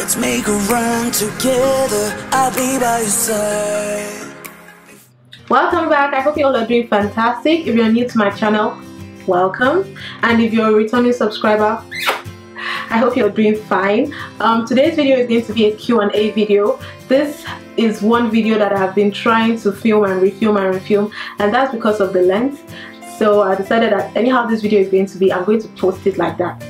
Let's make a run together, I'll be by your side. Welcome back. I hope you all are doing fantastic. If you're new to my channel, welcome, and if you're a returning subscriber, I hope you're doing fine. Today's video is going to be a Q&A video. This is one video that I've been trying to film and refilm, and that's because of the length. So I decided that anyhow this video is going to be, I'm going to post it like that.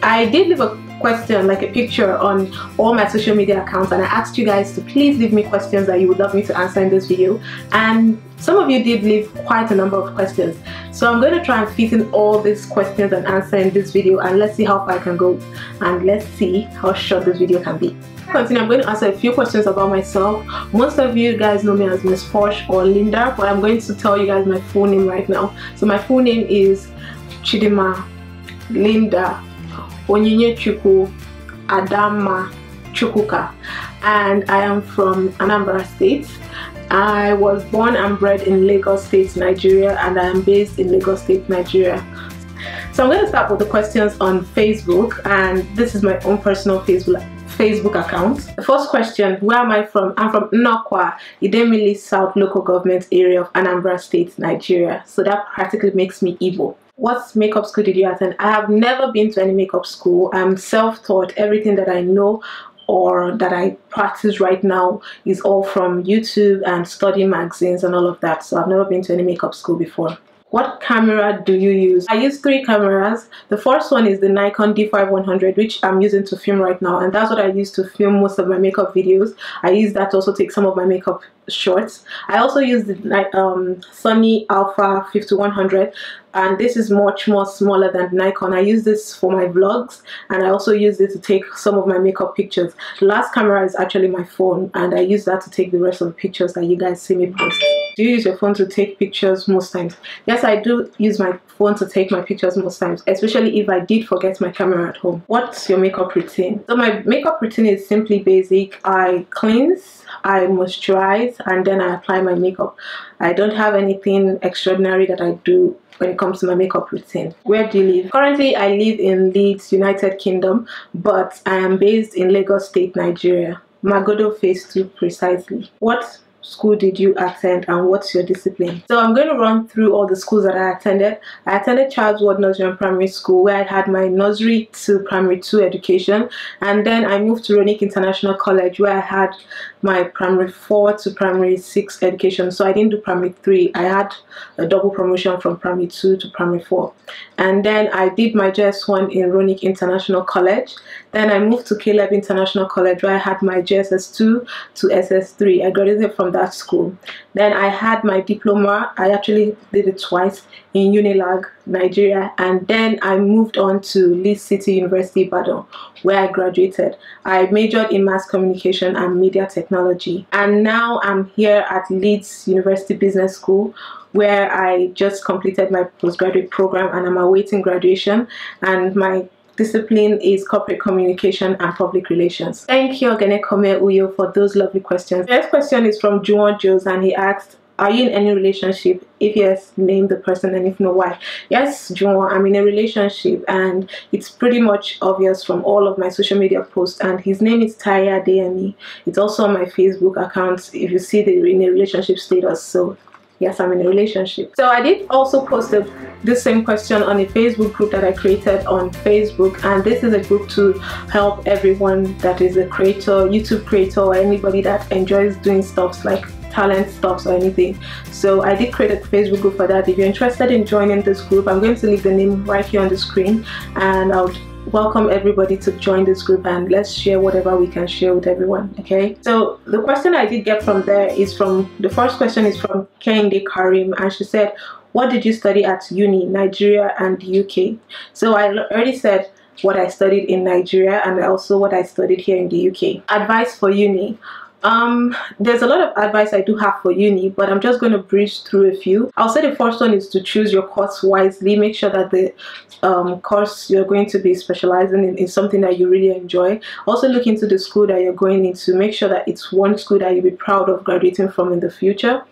I did leave a question, like a picture, on all my social media accounts, and I asked you guys to please leave me questions that you would love me to answer in this video, and some of you did leave quite a number of questions. So I'm going to try and fit in all these questions and answer in this video, and let's see how far I can go, and let's see how short this video can be. Continue, I'm going to answer a few questions about myself. Most of you guys know me as Miss Posh or Linda, but I'm going to tell you guys my full name right now. So my full name is Chidima Linda Onyinye Chukwu Adama Chukwuka, and I am from Anambra State. I was born and bred in Lagos State, Nigeria, and I am based in Lagos State, Nigeria. So I'm going to start with the questions on Facebook, and this is my own personal Facebook account. The first question, where am I from? I'm from Nnokwa, Idemili South Local Government Area of Anambra State, Nigeria. So that practically makes me Igbo. What makeup school did you attend? I have never been to any makeup school. I'm self-taught. Everything that I know or that I practice right now is all from YouTube and studying magazines and all of that. So I've never been to any makeup school before. What camera do you use? I use 3 cameras. The first one is the Nikon D5100, which I'm using to film right now, and that's what I use to film most of my makeup videos. I use that to also take some of my makeup shots. I also use the Sony Alpha 5100, and this is much more smaller than Nikon. I use this for my vlogs, and I also use it to take some of my makeup pictures. The last camera is actually my phone, and I use that to take the rest of the pictures that you guys see me post. Do you use your phone to take pictures most times? Yes, I do use my phone to take my pictures most times, especially if I did forget my camera at home. What's your makeup routine? So my makeup routine is simply basic. I cleanse, I moisturize, and then I apply my makeup. I don't have anything extraordinary that I do when it comes to my makeup routine. Where do you live? Currently, I live in Leeds, United Kingdom, but I am based in Lagos State, Nigeria. Magodo Phase 2 precisely. What school did you attend and what's your discipline? So I'm going to run through all the schools that I attended. I attended Child's Ward Nursery and Primary School, where I had my nursery to primary 2 education, and then I moved to Ronick International College, where I had my primary 4 to primary 6 education. So I didn't do primary 3. I had a double promotion from primary 2 to primary 4. And then I did my JS1 in Ronick International College. Then I moved to KLINK International College, where I had my JSS2 to SS3. I graduated from that school. Then I had my diploma. I actually did it twice in Unilag, Nigeria, and then I moved on to Leeds City University, Ibadan, where I graduated. I majored in mass communication and media technology, and now I'm here at Leeds University Business School, where I just completed my postgraduate program and I'm awaiting graduation, and my discipline is corporate communication and public relations. Thank you, Ogene Kome Uyo, for those lovely questions. The next question is from Juwon Joes, and he asked, are you in any relationship? If yes, name the person, and if no, why? Yes, Juwon, I'm in a relationship, and it's pretty much obvious from all of my social media posts, and his name is Taya Adeyemi. It's also on my Facebook account if you see the in a relationship status. So yes, I'm in a relationship. So I did also post this same question on a Facebook group that I created on Facebook, and this is a group to help everyone that is a creator, YouTube creator, or anybody that enjoys doing stuff like talent stuff or anything. So I did create a Facebook group for that. If you're interested in joining this group, I'm going to leave the name right here on the screen, and I would welcome everybody to join this group, and let's share whatever we can share with everyone. Okay, so the question I did get from there is from, the first question is from Kehinde Karim, and she said, what did you study at uni, Nigeria and UK? So I already said what I studied in Nigeria and also what I studied here in the UK. Advice for uni. There's a lot of advice I do have for uni, but I'm just going to breeze through a few. I'll say the first one is to choose your course wisely. Make sure that the course you're going to be specializing in is something that you really enjoy. Also look into the school that you're going into. Make sure that it's one school that you'll be proud of graduating from in the future.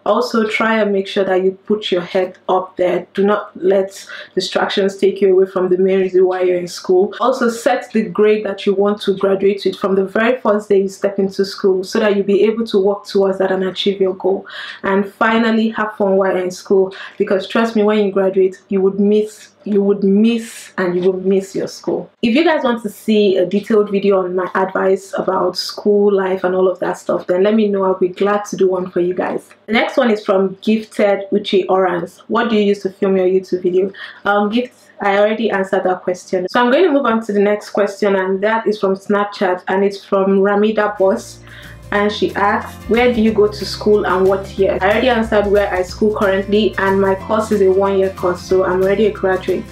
Also, try and make sure that you put your head up there. Do not let distractions take you away from the main reason why you're in school. Also, set the grade that you want to graduate with from the very first day you step into school, so that you'll be able to work towards that and achieve your goal. And finally, have fun while you're in school, because trust me, when you graduate, you would miss your school. If you guys want to see a detailed video on my advice about school life and all of that stuff, then let me know. I'll be glad to do one for you guys. The next one is from Gifted Uche Orans. What do you use to film your YouTube video? I already answered that question. So I'm going to move on to the next question, and that is from Snapchat, and it's from Ramida Boss. And she asks, where do you go to school and what year? I already answered where I school currently, and my course is a 1-year course, so I'm already a graduate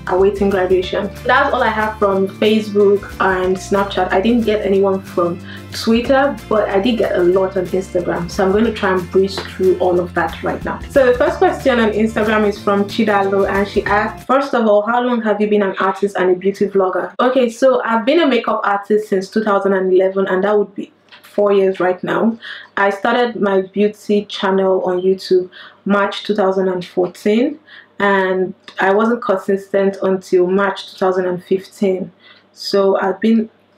awaiting graduation. That's all I have from Facebook and Snapchat. I didn't get anyone from Twitter, but I did get a lot on Instagram, so I'm going to try and breeze through all of that right now. So the first question on Instagram is from Chidalo, and she asked, first of all, how long have you been an artist and a beauty vlogger? Okay, so I've been a makeup artist since 2011, and that would be 4 years right now. I started my beauty channel on YouTube March 2014, and I wasn't consistent until March 2015. So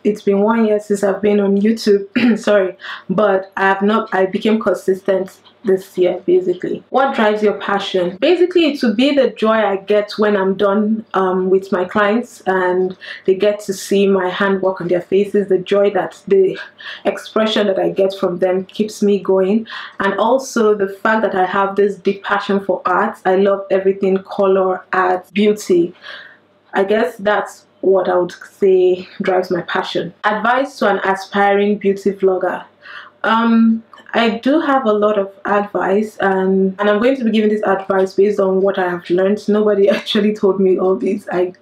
it's been 1 year since I've been on YouTube. Sorry, but I became consistent this year. Basically, what drives your passion? Basically, it would be the joy I get when I'm done with my clients and they get to see my handwork on their faces. The joy, that the expression that I get from them keeps me going, and also the fact that I have this deep passion for art. I love everything color, art, beauty. I guess that's what I would say drives my passion. Advice to an aspiring beauty vlogger. I do have a lot of advice, and I'm going to be giving this advice based on what I have learned. Nobody actually told me all this. I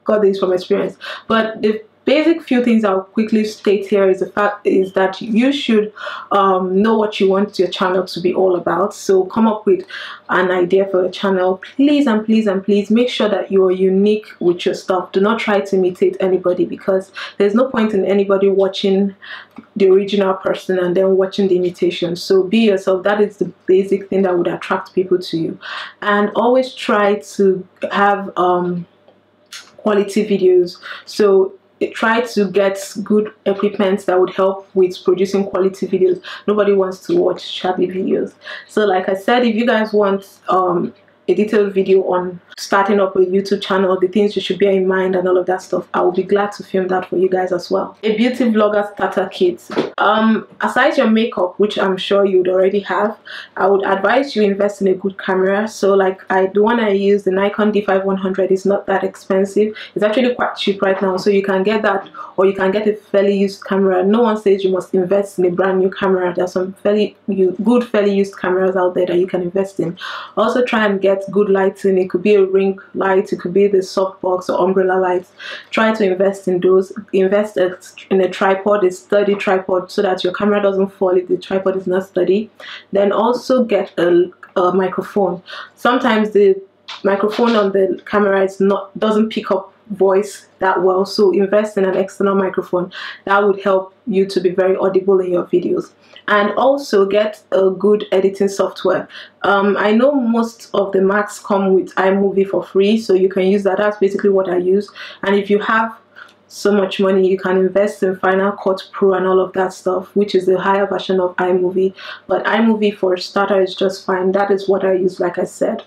got this from experience. But the basic few things I'll quickly state here is the fact is that you should know what you want your channel to be all about. So come up with an idea for your channel. Please and please and please make sure that you are unique with your stuff. Do not try to imitate anybody, because there's no point in anybody watching the original person and then watching the imitation. So be yourself. That is the basic thing that would attract people to you. And always try to have quality videos. So try to get good equipment that would help with producing quality videos. Nobody wants to watch shabby videos. So like I said, if you guys want a detailed video on starting up a YouTube channel, the things you should bear in mind and all of that stuff, I will be glad to film that for you guys as well. A beauty vlogger starter kit. Aside your makeup, which I'm sure you'd already have, I would advise you invest in a good camera. So like the one I use, the Nikon D5100, is not that expensive. It's actually quite cheap right now, so you can get that, or you can get a fairly used camera. No one says you must invest in a brand new camera. There's some fairly used cameras out there that you can invest in. Also try and get good lighting. It could be a ring light, it could be the softbox or umbrella lights. Try to invest in those. Invest in a tripod, a sturdy tripod, so that your camera doesn't fall if the tripod is not sturdy. Then also get a microphone. Sometimes the microphone on the camera doesn't pick up voice that well, so invest in an external microphone. That would help you to be very audible in your videos. And also get a good editing software. I know most of the Macs come with iMovie for free, so you can use that. That's basically what I use. And if you have so much money, you can invest in Final Cut Pro and all of that stuff, which is the higher version of iMovie. But iMovie for a starter is just fine. That is what I use, like I said.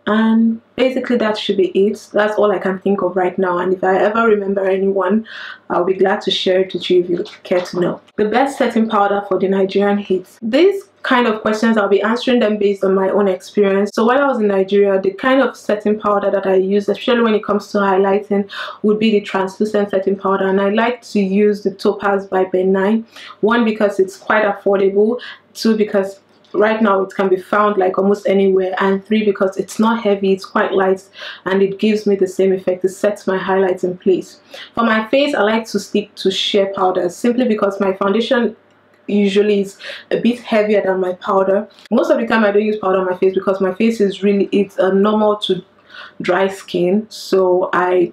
And basically that should be it. That's all I can think of right now, and if I ever remember anyone, I'll be glad to share it with you if you care to know. The best setting powder for the Nigerian heat. These kind of questions, I'll be answering them based on my own experience. So while I was in Nigeria, the kind of setting powder that I use, especially when it comes to highlighting, would be the translucent setting powder, and I like to use the Topaz by Ben 9. One, because it's quite affordable. Two, because right now it can be found like almost anywhere, and three, because it's not heavy, it's quite light, and it gives me the same effect. It sets my highlights in place. For my face, I like to stick to sheer powders, simply because my foundation usually is a bit heavier than my powder. Most of the time I don't use powder on my face because my face is it's a normal to dry skin, so I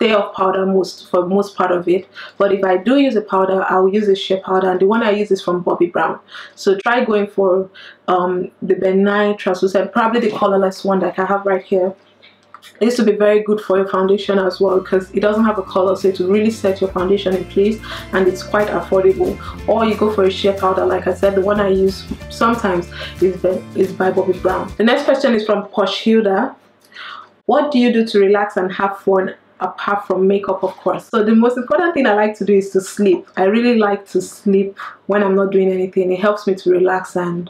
stay off powder for most part of it, but if I do use a powder, I'll use a shea powder, and the one I use is from Bobbi Brown. So try going for the benign translucent, probably the colorless one that I have right here. It used to be very good for your foundation as well, because it doesn't have a color, so it will really set your foundation in place, and it's quite affordable. Or you go for a shea powder. Like I said, the one I use sometimes is by Bobbi Brown. The next question is from Posh. What do you do to relax and have fun apart from makeup, of course? So the most important thing I like to do is to sleep. I really like to sleep when I'm not doing anything. It helps me to relax, and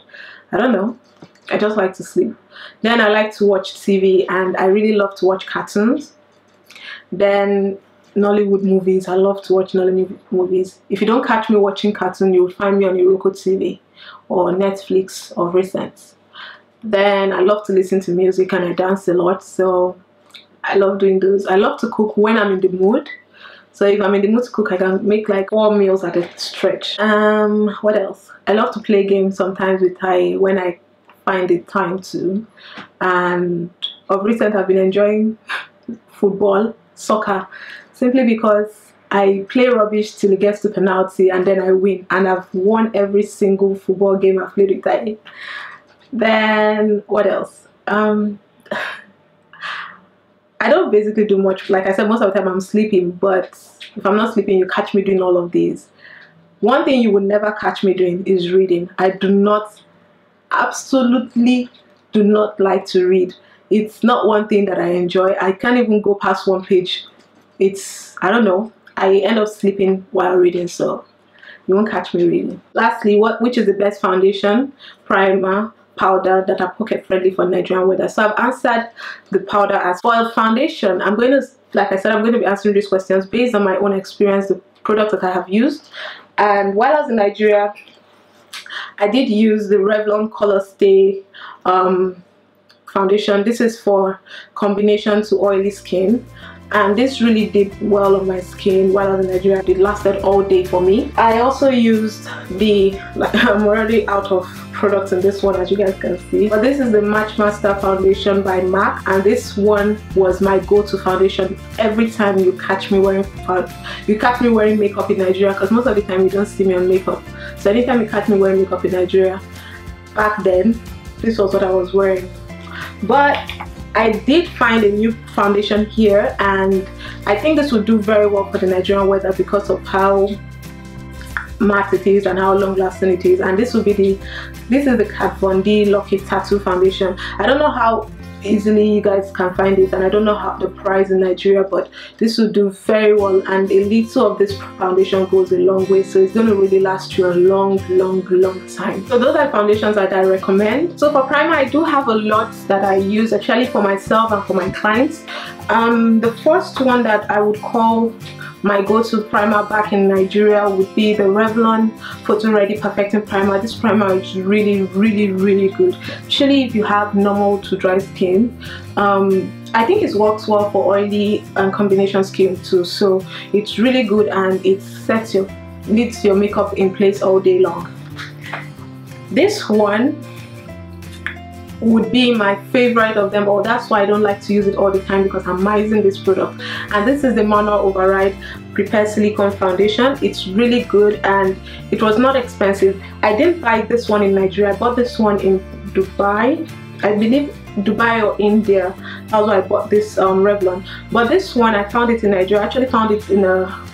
I don't know, I just like to sleep. Then I like to watch TV, and I really love to watch cartoons. Then Nollywood movies. I love to watch Nollywood movies. If you don't catch me watching cartoon, you'll find me on Roku TV or Netflix or recent. Then I love to listen to music, and I dance a lot, so I love doing those. I love to cook when I'm in the mood. So if I'm in the mood to cook, I can make like 4 meals at a stretch. What else? I love to play games sometimes with Tai when I find the time to. And of recent, I've been enjoying football, soccer, simply because I play rubbish till it gets to penalty, and then I win. And I've won every single football game I've played with Tai. Then what else? I don't basically do much. Like I said, most of the time I'm sleeping, but if I'm not sleeping, you catch me doing all of these. One thing you would never catch me doing is reading. I absolutely do not like to read. It's not one thing that I enjoy. I can't even go past 1 page. I don't know, I end up sleeping while reading, so you won't catch me reading. Lastly, which is the best foundation, primer, powder that are pocket friendly for Nigerian weather? So I've answered the powder as for foundation. Like I said, I'm going to be answering these questions based on my own experience, the products that I have used. And while I was in Nigeria, I did use the Revlon Color Stay foundation. This is for combination to oily skin, and this really did well on my skin while I was in Nigeria. It lasted all day for me. I also used I'm already out of products in this one, as you guys can see, but this is the Match Master foundation by MAC, and this one was my go-to foundation every time you catch me wearing makeup in Nigeria, because most of the time you don't see me on makeup. So anytime you catch me wearing makeup in Nigeria, back then, this was what I was wearing. But I did find a new foundation here, and I think this would do very well for the Nigerian weather because of how matte it is and how long lasting it is. And this is the Kat Von D Lucky Tattoo foundation. I don't know how easily you guys can find it, and I don't know how the price in Nigeria, but this will do very well, and a little of this foundation goes a long way, so it's going to really last you a long time. So those are foundations that I recommend. So for primer, I do have a lot that I use actually for myself and for my clients. The first one that I would call my go-to primer back in Nigeria would be the Revlon Photo Ready Perfecting Primer. This primer is really good, especially if you have normal to dry skin. I think it works well for oily and combination skin too, so it's really good, and it leaves your makeup in place all day long. This one would be my favorite of them all. That's why I don't like to use it all the time, because I'm using this product. And this is the Manual Override Prepare Silicone Foundation. It's really good, and it was not expensive. I didn't buy this one in Nigeria. I bought this one in Dubai, I believe Dubai or India. That's why I bought this Revlon. But this one, I found it in Nigeria. I actually found it in a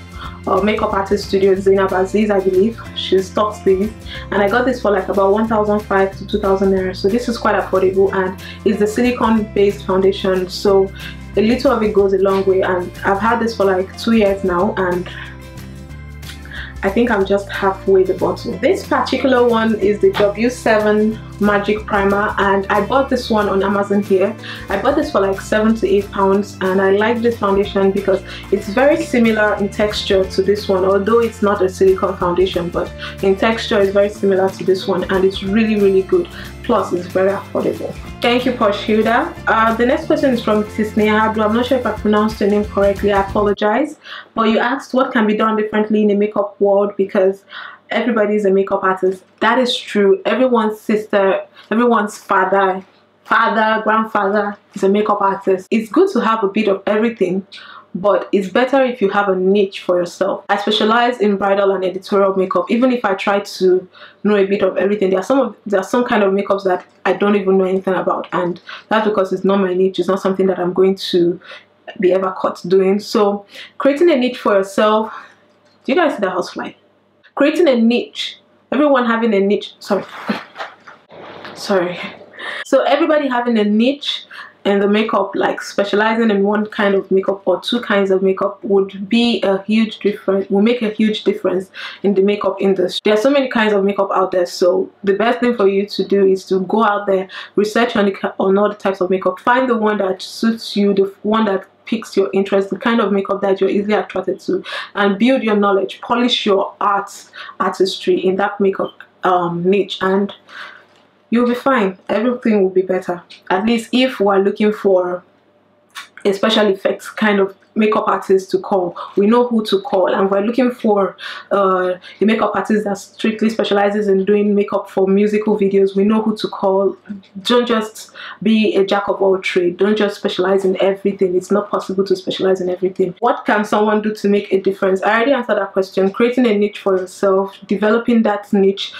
makeup artist studio, Zainab Aziz, I believe. She stocks these, and I got this for like about 1,500 to 2,000 naira. So this is quite affordable, and it's the silicone based foundation, so a little of it goes a long way. And I've had this for like 2 years now, and I think I'm just halfway the bottle. This particular one is the W7 Magic Primer, and I bought this one on Amazon here. I bought this for like £7 to £8, and I like this foundation because it's very similar in texture to this one, although it's not a silicone foundation, but in texture it's very similar to this one, and it's really good. Plus it's very affordable. Thank you, Posh. The next question is from Tisneha. I'm not sure if I pronounced your name correctly, I apologize. But you asked what can be done differently in the makeup world, because everybody is a makeup artist. That is true. Everyone's sister, everyone's father, grandfather is a makeup artist. It's good to have a bit of everything, but it's better if you have a niche for yourself. I specialize in bridal and editorial makeup. Even if I try to know a bit of everything, there are some kind of makeups that I don't even know anything about, and that's because it's not my niche. It's not something that I'm going to be ever caught doing. So creating a niche for yourself. Do you guys see the housefly? Creating a niche, everyone having a niche, sorry, so everybody having a niche in the makeup, like specializing in one kind of makeup or two kinds of makeup, would be a huge difference, will make a huge difference in the makeup industry. There are so many kinds of makeup out there, so the best thing for you to do is to go out there, research on all the types of makeup, find the one that suits you, the one that piques your interest, the kind of makeup that you're easily attracted to, and build your knowledge, polish your artistry in that makeup niche, and you'll be fine. Everything will be better. At least if we're looking for a special effects kind of makeup artist to call, we know who to call. And we're looking for a makeup artist that strictly specializes in doing makeup for musical videos, we know who to call. Don't just be a jack of all trades. Don't just specialize in everything. It's not possible to specialize in everything. What can someone do to make a difference? I already answered that question. Creating a niche for yourself, developing that niche.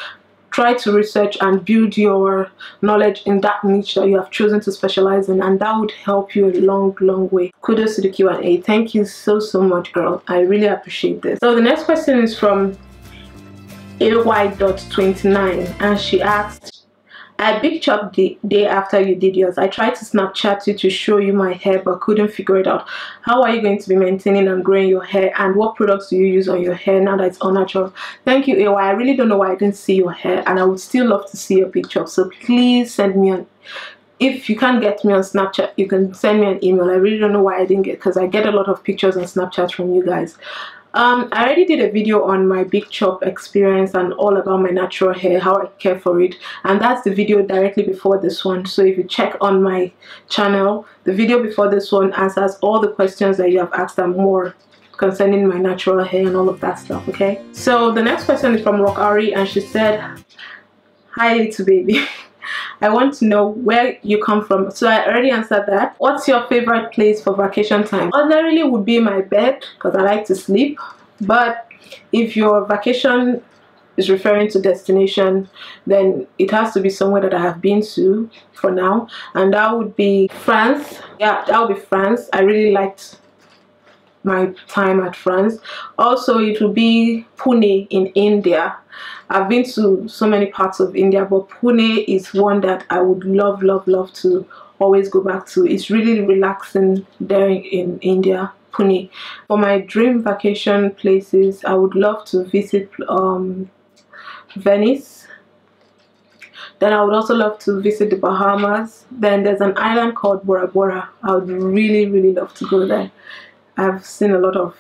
Try to research and build your knowledge in that niche that you have chosen to specialize in, and that would help you a long way. Kudos to the Q&A. Thank you so much, girl. I really appreciate this. So the next question is from AY.29, and she asked, I big chopped the day after you did yours. I tried to Snapchat you to show you my hair but couldn't figure it out. How are you going to be maintaining and growing your hair, and what products do you use on your hair now that it's all natural? Thank you, AY. I really don't know why I didn't see your hair, and I would still love to see your picture. So please send me an, if you can't get me on Snapchat, you can send me an email. I really don't know why I didn't get, because I get a lot of pictures on Snapchat from you guys. I already did a video on my big chop experience and all about my natural hair, how I care for it, and that's the video directly before this one. So if you check on my channel, the video before this one answers all the questions that you have asked and more concerning my natural hair and all of that stuff. Okay, so the next question is from Rockari, and she said, hi little baby. I want to know where you come from. So I already answered that. What's your favorite place for vacation time? Ordinarily would be my bed, because I like to sleep. But if your vacation is referring to destination, then it has to be somewhere that I have been to for now, and that would be France. Yeah, that would be France. I really liked my time at France. Also, it would be Pune in India. I've been to so many parts of India, but Pune is one that I would love to always go back to. It's really relaxing there in India, Pune. For my dream vacation places, I would love to visit Venice. Then I would also love to visit the Bahamas. Then there's an island called Bora Bora. I would really love to go there. I've seen a lot of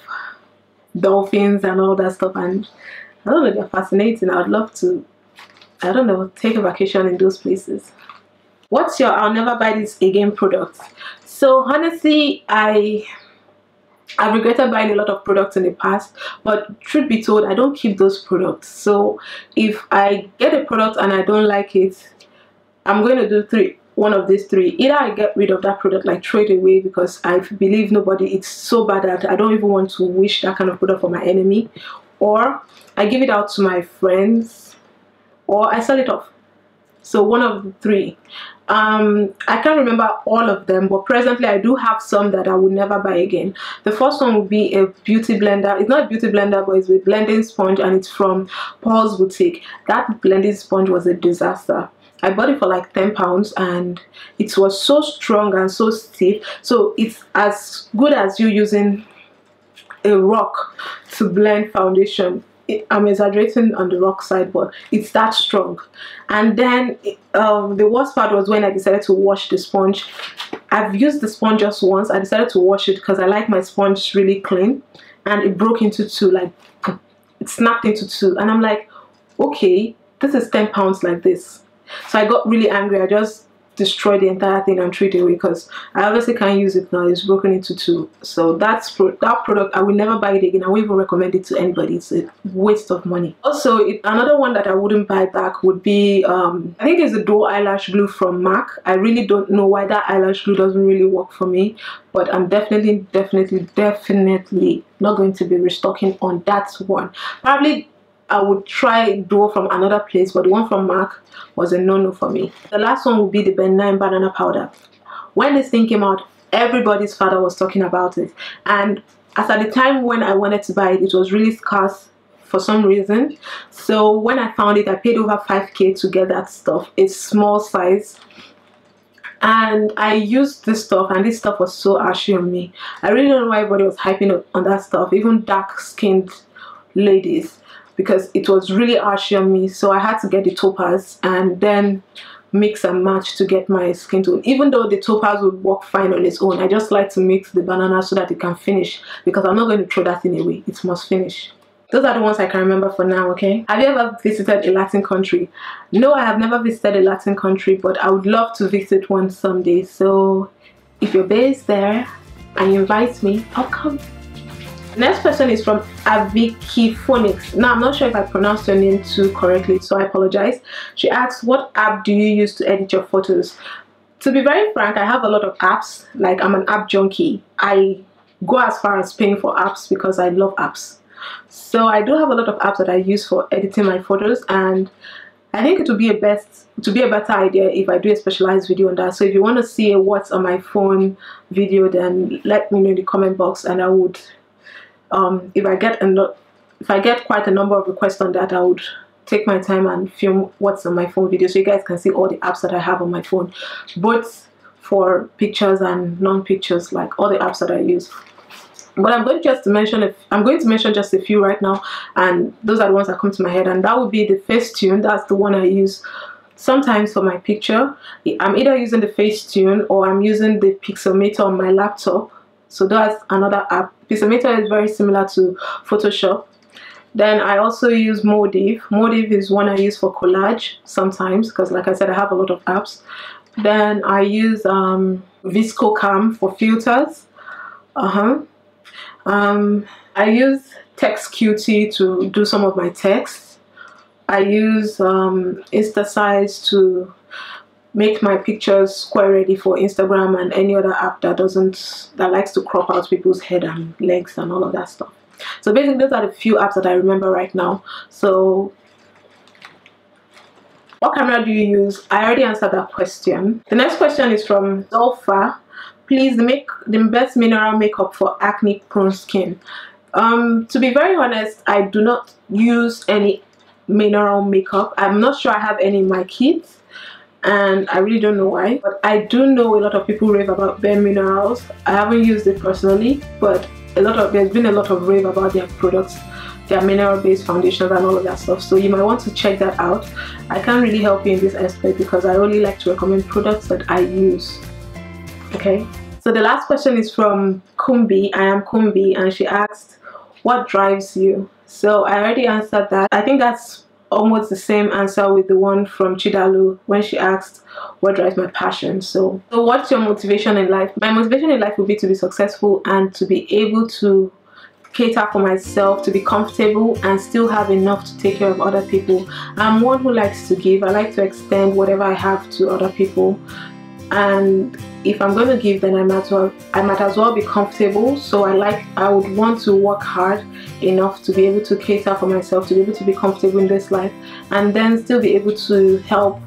dolphins and all that stuff, and I don't know, they're fascinating. I would love to, I don't know, take a vacation in those places. What's your I'll never buy this again products? So honestly, I've regretted buying a lot of products in the past, but truth be told, I don't keep those products. So if I get a product and I don't like it, I'm going to do one of these three. Either I get rid of that product, like throw it away, because I believe nobody, it's so bad that I don't even want to wish that kind of product for my enemy, or I give it out to my friends, or I sell it off. So one of the three. I can't remember all of them, but presently I do have some that I would never buy again. The first one would be a beauty blender. It's not a beauty blender, but it's a blending sponge, and it's from Paul's Boutique. That blending sponge was a disaster. I bought it for like £10, and it was so strong and so stiff. So it's as good as you using a rock to blend foundation. I'm exaggerating on the rock side, but it's that strong. And then the worst part was when I decided to wash the sponge. I've used the sponge just once. I decided to wash it because I like my sponge really clean, and it broke into two, like it snapped into two, and I'm like, okay, this is £10 like this. So I got really angry. I just destroy the entire thing and throw it away, because I obviously can't use it now. It's broken into two. So that product, I will never buy it again. I won't even recommend it to anybody. It's a waste of money. Also, another one that I wouldn't buy back would be I think it's the Duo eyelash glue from MAC. I really don't know why that eyelash glue doesn't really work for me, but I'm definitely not going to be restocking on that one. Probably I would try Duo from another place, but the one from MAC was a no-no for me. The last one would be the Ben 9 banana powder. When this thing came out, everybody's father was talking about it, and as at the time when I wanted to buy it, it was really scarce for some reason. So when I found it, I paid over 5k to get that stuff. It's small size, and I used this stuff, and this stuff was so ashy on me. I really don't know why everybody was hyping on that stuff, even dark-skinned ladies, because it was really ashy on me. So I had to get the topaz and then mix and match to get my skin tone. Even though the topaz would work fine on its own, I just like to mix the banana so that it can finish, because I'm not going to throw that thing away. It must finish. Those are the ones I can remember for now, okay? Have you ever visited a Latin country? No, I have never visited a Latin country, but I would love to visit one someday. So if you're based there and you invite me, I'll come. Next question is from Avikiphonics. Now, I'm not sure if I pronounced your name too correctly, so I apologize. She asks, what app do you use to edit your photos? To be very frank, I have a lot of apps. Like, I'm an app junkie. I go as far as paying for apps because I love apps. So I do have a lot of apps that I use for editing my photos, and I think it would be a better idea if I do a specialized video on that. So if you want to see a what's on my phone video, then let me know in the comment box, and I would if I get quite a number of requests on that, I would take my time and film what's on my phone video, so you guys can see all the apps that I have on my phone, both for pictures and non-pictures, like all the apps that I use. But I'm going to mention just a few right now, and those are the ones that come to my head, and that would be the Facetune. That's the one I use sometimes for my picture. I'm either using the Facetune or I'm using the Pixelmator on my laptop. So that's another app. Pixelmator is very similar to Photoshop. Then I also use Modiv. Modiv is one I use for collage sometimes, because like I said, I have a lot of apps. Then I use ViscoCam for filters. I use TextQT to do some of my text. I use InstaSize to make my pictures square ready for Instagram and any other app that likes to crop out people's head and legs and all of that stuff. So basically, those are the few apps that I remember right now. So what camera do you use? I already answered that question. The next question is from Zolfa. Please make the best mineral makeup for acne prone skin. To be very honest, I do not use any mineral makeup. I'm not sure I have any in my kits, and I really don't know why, but I do know a lot of people rave about Bare Minerals. I haven't used it personally, but there's been a lot of rave about their products, their mineral based foundations and all of that stuff, so you might want to check that out. I can't really help you in this aspect because I only like to recommend products that I use. Okay, so the last question is from Kumbi. I am Kumbi, and she asked, what drives you? So I already answered that. I think that's almost the same answer with the one from Chidalu when she asked what drives my passion. So what's your motivation in life? My motivation in life would be to be successful and to be able to cater for myself, to be comfortable and still have enough to take care of other people. I'm one who likes to give. I like to extend whatever I have to other people, and if I'm going to give, then I might as well be comfortable. So I would want to work hard enough to be able to cater for myself, to be able to be comfortable in this life, and then still be able to help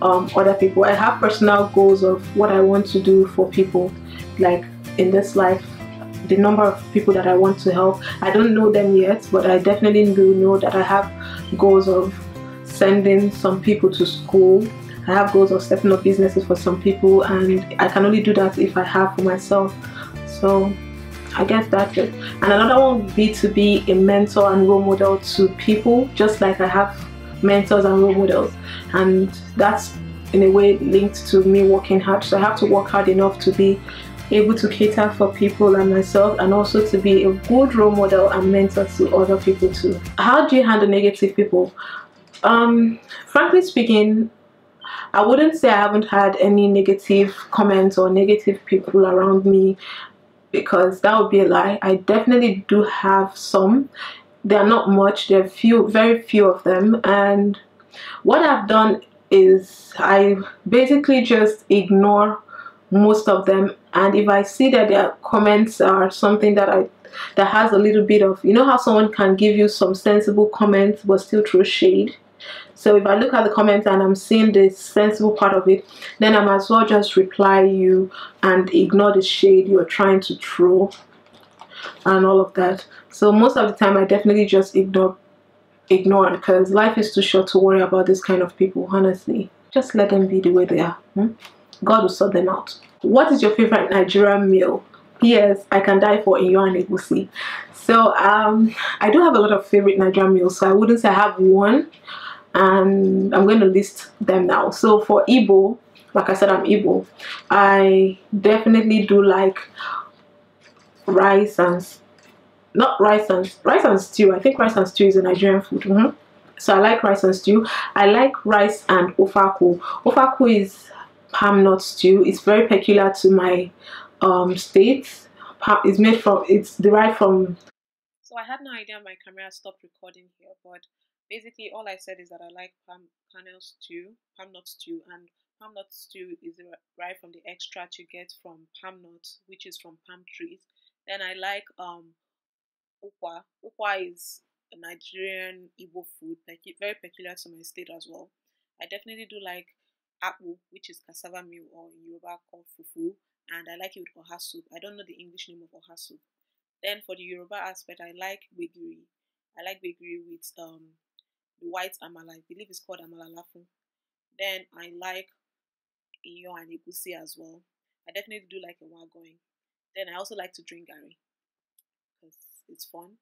other people. I have personal goals of what I want to do for people, like in this life, the number of people that I want to help. I don't know them yet, but I definitely do know that I have goals of sending some people to school. I have goals of setting up businesses for some people, and I can only do that if I have for myself. So I guess that's it. And another one would be to be a mentor and role model to people, just like I have mentors and role models, and that's in a way linked to me working hard. So I have to work hard enough to be able to cater for people and myself, and also to be a good role model and mentor to other people too. How do you handle negative people? Frankly speaking, I wouldn't say I haven't had any negative comments or negative people around me, because that would be a lie. I definitely do have some. They are not much. There are few, very few of them. And what I've done is I basically just ignore most of them. And if I see that their comments are something that has a little bit of, you know how someone can give you some sensible comments but still throw shade. So if I look at the comments and I'm seeing the sensible part of it, then I might as well just reply you and ignore the shade you're trying to throw and all of that. So most of the time I definitely just ignore, because life is too short to worry about this kind of people. Honestly, just let them be the way they are. God will sort them out. What is your favorite Nigerian meal? Yes, I can die for Iyo and Egusi. So I do have a lot of favorite Nigerian meals, so I wouldn't say I have one, and I'm going to list them now. So for Igbo, like I said, I'm Igbo. I definitely do like rice and stew. I think rice and stew is a Nigerian food. So I like rice and stew. I like rice and ofaku. Ofaku is palm nut stew. It's very peculiar to my state. It's derived from. So I had no idea my camera stopped recording here, but basically all I said is that I like palm nut stew, and palm nut stew is derived from the extract you get from palm nuts, which is from palm trees. Then I like ukwa. Ukwa is a Nigerian Igbo food, like very peculiar to my state as well. I definitely do like akpu, which is cassava meal, or in Yoruba called fufu, and I like it with oha soup. I don't know the English name of oha soup. Then for the Yoruba aspect, I like gbegiri. I like gbegiri with the white amala. I believe it's called amala lafun. Then I like Iyo and Egusi as well. I definitely do like ewa going. Then I also like to drink gari because it's fun.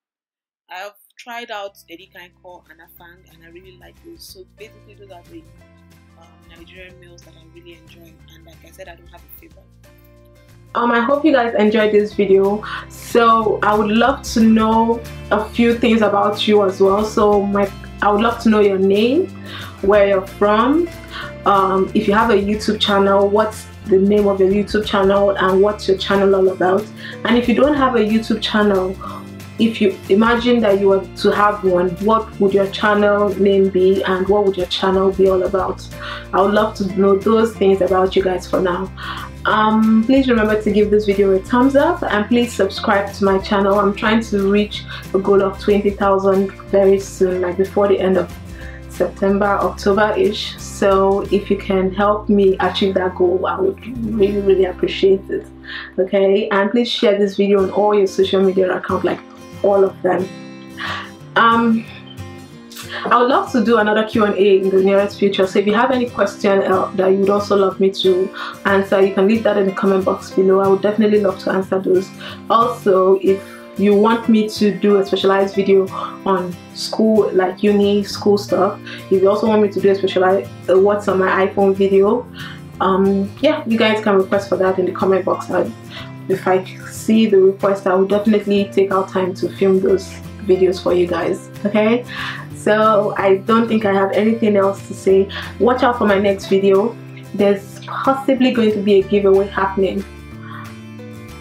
I've tried out KLINK and afang, and I really like those. So basically those are the Nigerian meals that I really enjoy, and like I said, I don't have a favorite. I hope you guys enjoyed this video. So I would love to know a few things about you as well. So I would love to know your name, where you're from, if you have a YouTube channel, what's the name of your YouTube channel, and what's your channel all about. And if you don't have a YouTube channel, if you imagine that you were to have one, what would your channel name be, and what would your channel be all about? I would love to know those things about you guys for now. Please remember to give this video a thumbs up, and please subscribe to my channel. I'm trying to reach a goal of 20,000 very soon, like before the end of September, October-ish. So if you can help me achieve that goal, I would really appreciate it. Okay, and please share this video on all your social media accounts, like all of them. I would love to do another Q&A in the nearest future, so if you have any question that you would also love me to answer, you can leave that in the comment box below. I would definitely love to answer those. Also, if you want me to do a specialized video on school, like uni school stuff, if you also want me to do a specialized what's on my iPhone video, yeah, you guys can request for that in the comment box. If I see the request, I will definitely take out time to film those videos for you guys. Okay, so I don't think I have anything else to say. Watch out for my next video. There's possibly going to be a giveaway happening.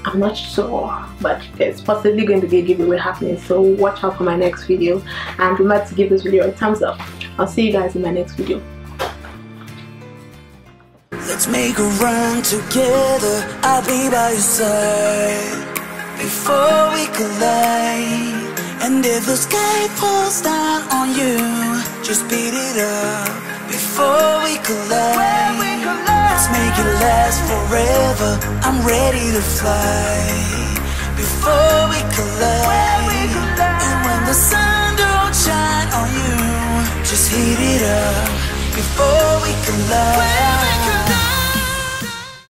I'm not sure, but there's possibly going to be a giveaway happening, so watch out for my next video, and remember to give this video a thumbs up. I'll see you guys in my next video. Let's make a run together, I'll be by your side before we collide. And if the sky falls down on you, just beat it up before we collide. Let's make it last forever, I'm ready to fly before we collide. And when the sun don't shine on you, just heat it up before we collide.